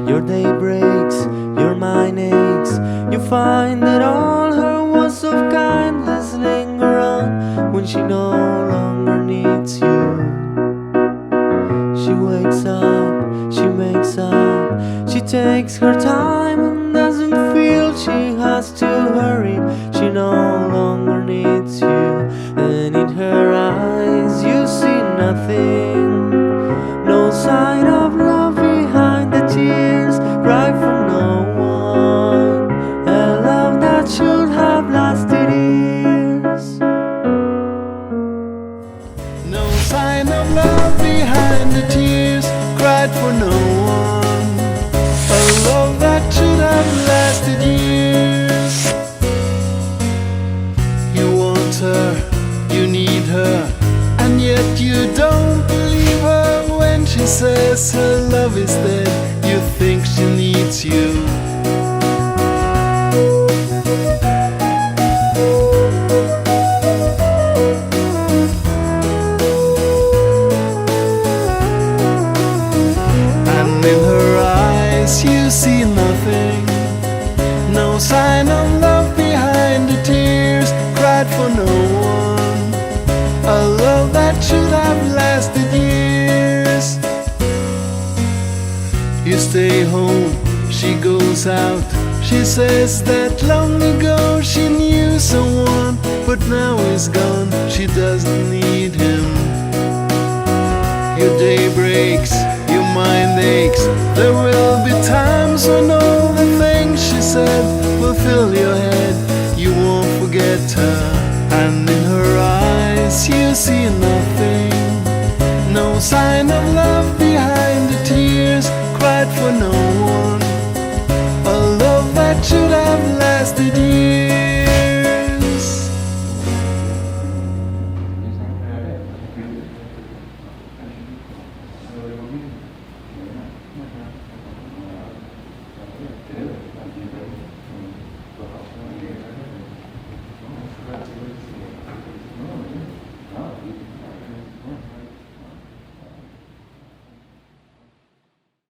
Your day breaks, your mind aches. You find that all her words of kindness linger on when she no longer needs you. She wakes up, she makes up, she takes her time and doesn't feel she has to hurry. She no longer needs you, and in her eyes you see nothing. No sign of love behind the tears, cry for no one. A love that should have lasted years. No sign of love behind the tears, cried for no one. A love that should have lasted years. You want her, you need her, and yet you don't believe her when she says her love is dead. You think she needs you. And in her eyes you see nothing. No sign of love behind the tears, cried for no one. A love that should have lasted years. You stay home, she goes out. She says that long ago she knew someone, but now he's gone, she doesn't need him. Your day breaks, your mind aches. There will be times when all the things she said will fill your head. You won't forget her, and in her eyes you see nothing. No sign of love behind the tears, cried for no one. A love that should have lasted years.